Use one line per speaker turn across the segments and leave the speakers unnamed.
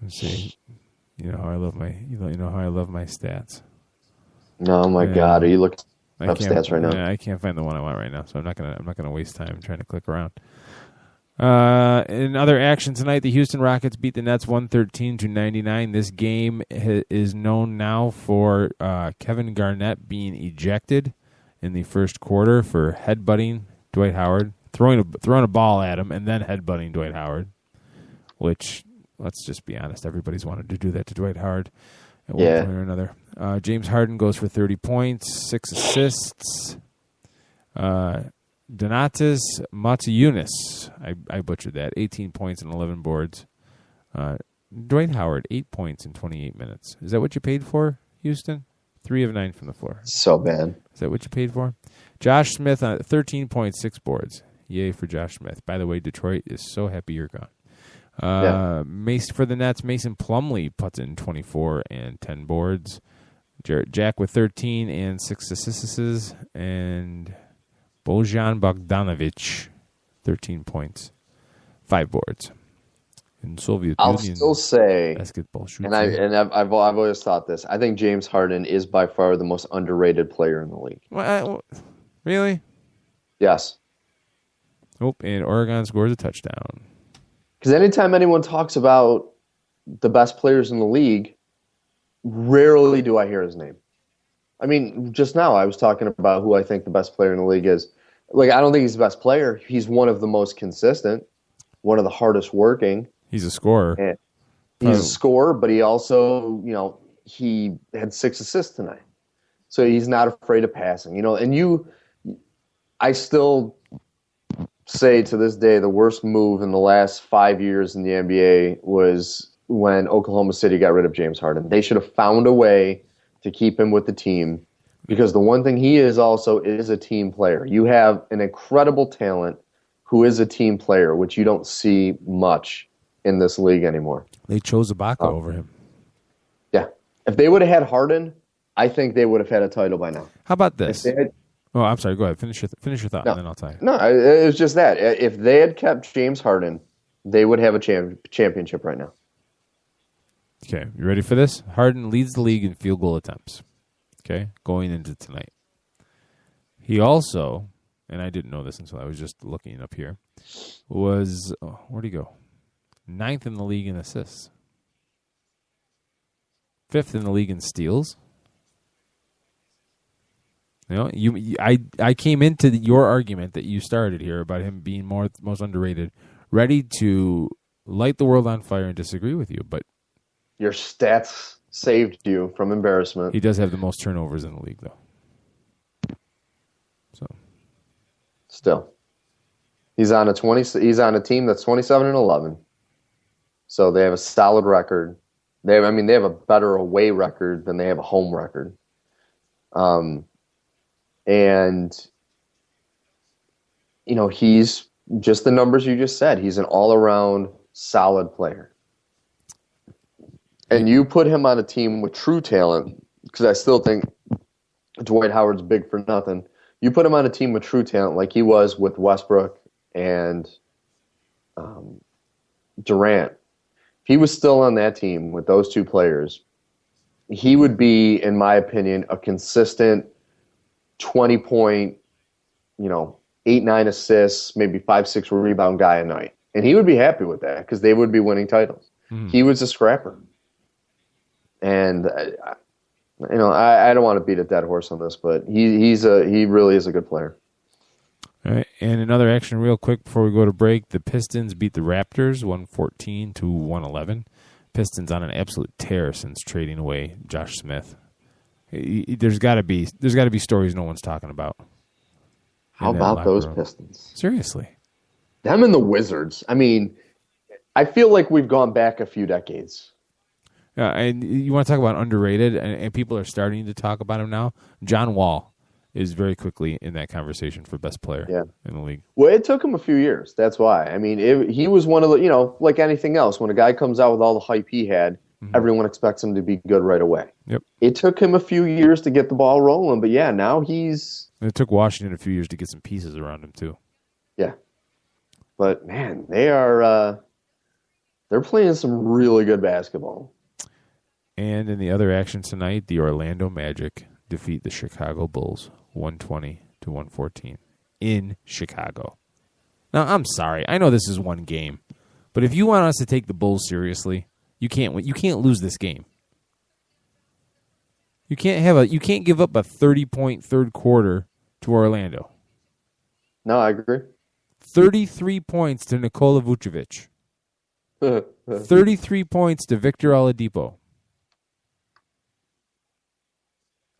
Let's see. You know how I love my stats.
Oh my God, are you looking up stats right now?
Yeah, I can't find the one I want right now, so I'm not gonna waste time trying to click around. In other action tonight, the Houston Rockets beat the Nets 113-99. This game is known now for Kevin Garnett being ejected in the first quarter for headbutting Dwight Howard, throwing a ball at him, and then headbutting Dwight Howard. Which, let's just be honest, everybody's wanted to do that to Dwight Howard at one point or another. James Harden goes for 30 points, 6 assists. Donatas Motiejunas, I butchered that, 18 points and 11 boards. Dwight Howard, 8 points in 28 minutes. Is that what you paid for, Houston? 3 of 9 from the floor.
So bad.
Is that what you paid for? Josh Smith, 13 points, 6 boards. Yay for Josh Smith. By the way, Detroit is so happy you're gone. For the Nets, Mason Plumlee puts in 24 and 10 boards. Jarrett Jack with 13 and 6 assists. And Bojan Bogdanovic, 13 points, 5 boards. In Soviet
I'll
Union,
still say,
basketball shooting.
and I've always thought this. I think James Harden is by far the most underrated player in the league.
Really?
Yes.
Oh, and Oregon scores a touchdown.
Because anytime anyone talks about the best players in the league, rarely do I hear his name. I mean, just now I was talking about who I think the best player in the league is. Like, I don't think he's the best player. He's one of the most consistent, one of the hardest working.
He's a scorer.
And he's a scorer, but he also, he had 6 assists tonight. So he's not afraid of passing. And I still say to this day the worst move in the last 5 years in the NBA was when Oklahoma City got rid of James Harden. They should have found a way to keep him with the team, because the one thing he is also is a team player. You have an incredible talent who is a team player, which you don't see much in this league anymore.
They chose Ibaka over him.
Yeah. If they would have had Harden, I think they would have had a title by now.
How about this? I'm sorry. Go ahead. Finish your thought, and then I'll tell you.
No, it was just that. If they had kept James Harden, they would have a championship right now.
Okay, you ready for this? Harden leads the league in field goal attempts, okay, going into tonight. He also, and I didn't know this until I was just looking up here, was, where'd he go? 9th in the league in assists. 5th in the league in steals. I came into your argument that you started here about him being most underrated, ready to light the world on fire and disagree with you, but
your stats saved you from embarrassment.
He does have the most turnovers in the league, though. So,
still, he's on a team that's 27-11. So they have a solid record. They have a better away record than they have a home record. And he's just the numbers you just said. He's an all-around solid player. And you put him on a team with true talent, because I still think Dwight Howard's big for nothing. You put him on a team with true talent like he was with Westbrook and Durant. If he was still on that team with those two players, he would be, in my opinion, a consistent 20-point, 8-9 assists, maybe 5-6 rebound guy a night. And he would be happy with that because they would be winning titles. Mm-hmm. He was a scrapper. And I don't want to beat a dead horse on this, but he really is a good player.
All right, and another action real quick before we go to break. The Pistons beat the Raptors 114-111. Pistons on an absolute tear since trading away Josh Smith. There's got to be stories no one's talking about.
How about those Pistons?
Seriously.
Them and the Wizards. I mean, I feel like we've gone back a few decades.
Yeah, and you want to talk about underrated, and people are starting to talk about him now. John Wall is very quickly in that conversation for best player in the league.
Well, it took him a few years. That's why. I mean, he was one of the, like anything else, when a guy comes out with all the hype he had, everyone expects him to be good right away.
Yep.
It took him a few years to get the ball rolling, but yeah, now he's...
It took Washington a few years to get some pieces around him, too.
Yeah. But, man, they are... They're playing some really good basketball.
And in the other action tonight, the Orlando Magic defeat the Chicago Bulls 120-114 in Chicago. Now, I'm sorry. I know this is one game. But if you want us to take the Bulls seriously, you can't lose this game. You can't give up a 30-point third quarter to Orlando.
No, I agree.
33 points to Nikola Vucevic. 33 points to Victor Oladipo.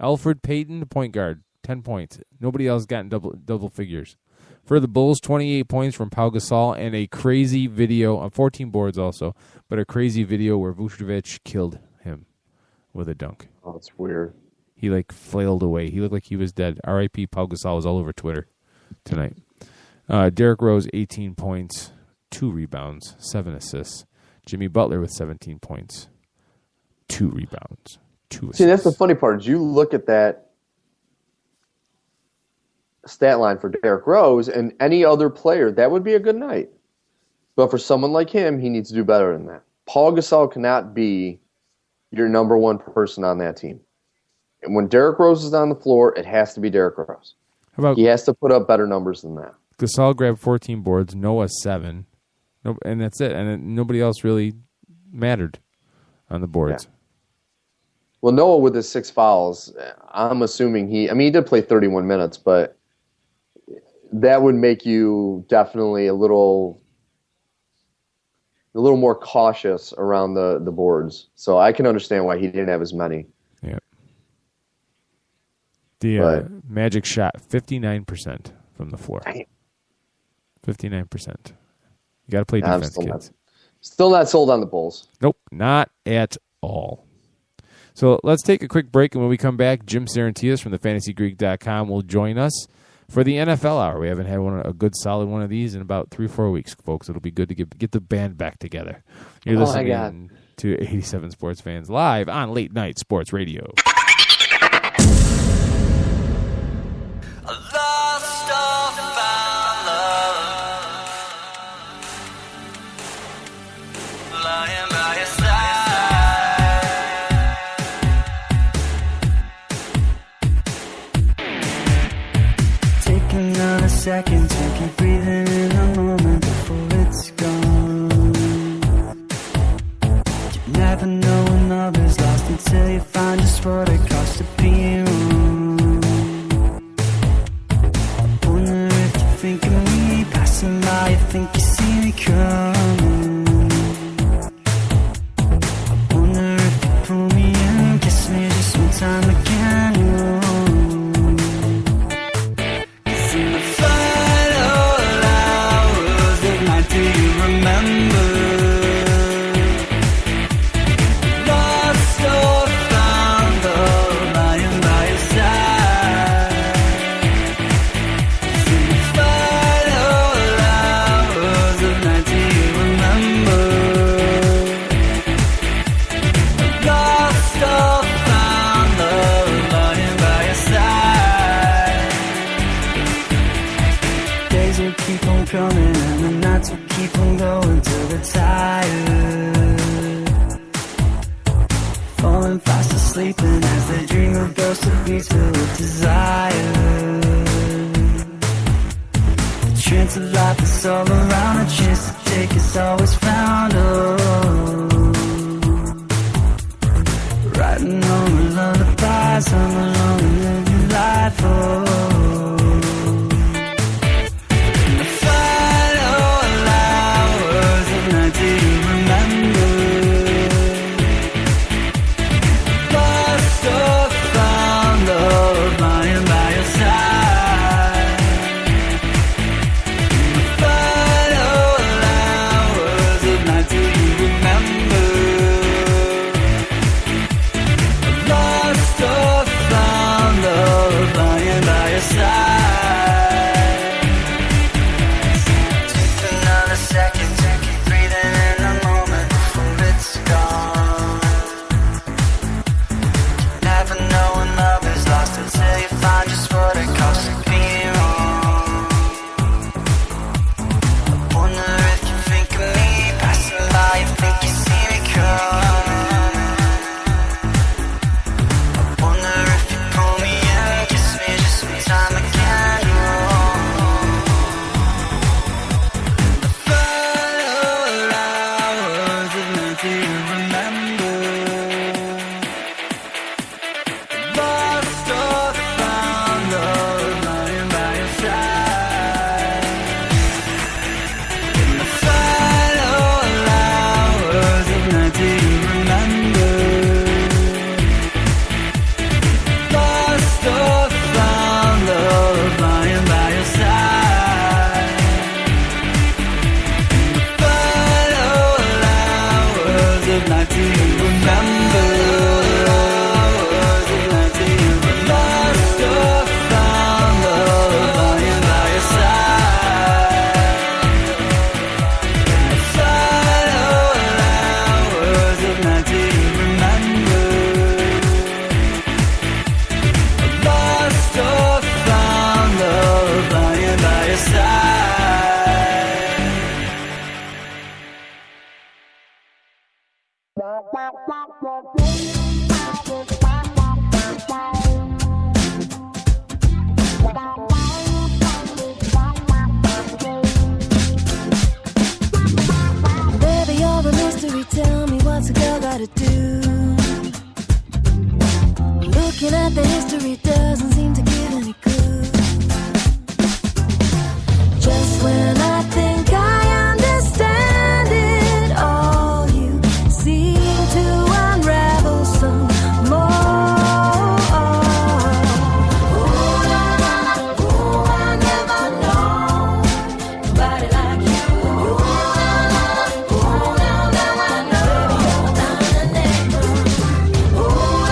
Alfred Payton, the point guard, 10 points. Nobody else got in double figures. For the Bulls, 28 points from Pau Gasol and a crazy video on 14 boards also, but a crazy video where Vucevic killed him with a dunk.
Oh, that's weird.
He flailed away. He looked like he was dead. R.I.P. Pau Gasol was all over Twitter tonight. Derrick Rose, 18 points, 2 rebounds, 7 assists. Jimmy Butler with 17 points, 2 rebounds, 2 assists.
See, that's the funny part. Is you look at that stat line for Derrick Rose and any other player, that would be a good night. But for someone like him, he needs to do better than that. Paul Gasol cannot be your number one person on that team. And when Derrick Rose is on the floor, it has to be Derrick Rose. He has to put up better numbers than that.
Gasol grabbed 14 boards, Noah 7. And that's it. And nobody else really mattered on the boards.
Yeah. Well, Noah with his 6 fouls, I'm assuming he did play 31 minutes, but that would make you definitely a little more cautious around the boards. So I can understand why he didn't have as many.
Yeah. The Magic shot 59% from the floor.
Dang.
59%. You got to play defense, kids.
Still not sold on the Bulls.
Nope, not at all. So let's take a quick break, and when we come back, Jim Saranteas from thefantasygreek.com will join us for the NFL Hour. We haven't had a good, solid one of these in about 3 or 4 weeks, folks. It'll be good to get the band back together. You're listening to 87 Sports Fans live on Late Night Sports Radio.
Second to keep breathing in the moment before it's gone. You never know when love is lost until you find just what it costs to be wrong. I wonder if you think of me passing by, you think you see me coming. I wonder if you pull me in, kiss me just one time again. Lost or found, the of night, do you remember? Hours of night, do you remember? Lost or found love lying by your side. Final hours of night, do you remember? Lost or found love lying by your side.
Baby, you're a mystery, tell me what's a girl gotta do? Looking at the history doesn't seem to give any clue. Just when I think I understand it all, you seem to unravel some more. Ooh, I never know nobody like you. Ooh, now I know I'm an enigma. Ooh,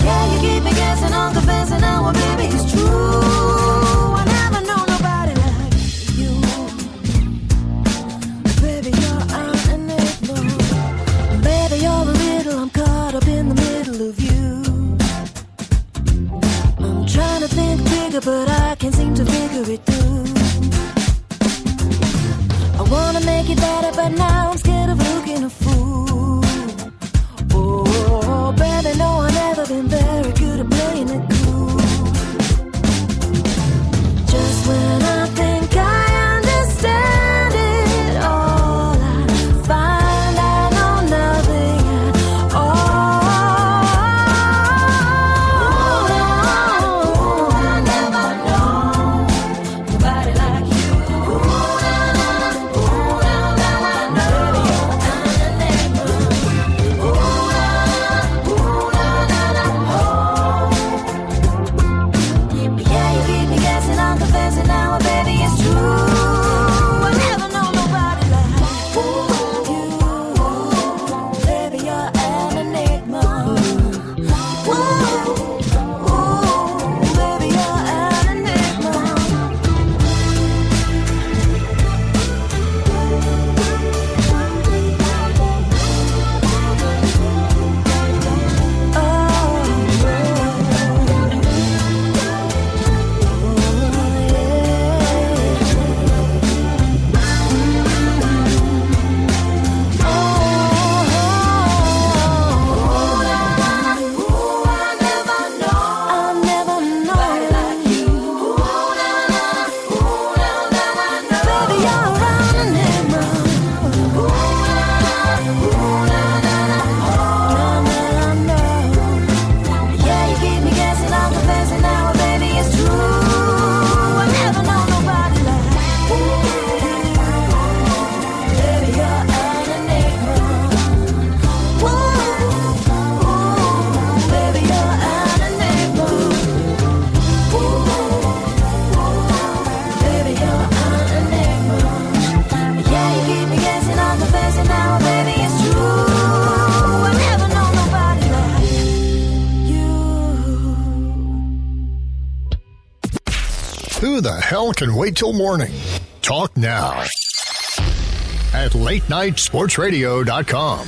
yeah, you keep me guessing on confessing now, well, baby, it's true. I never know nobody like you. Baby, you're an enigma. Baby, you're a riddle, I'm caught up in the middle of you. I'm trying to think bigger, but I can't seem to figure it through. I wanna make it better, but now I'm scared of looking a fool. Oh, baby, no, I've never been very good at playing it cool. Just when I think I understand it all, I find I know nothing at all. I never know nobody like you. Now I know you're an enigma. Yeah, you keep me guessing, I'm confessing now, baby, it's true. I never know nobody like you. Baby, you're an enigma. Baby, you're an enigma.
Who the hell can wait till morning? Talk now at latenightsportsradio.com.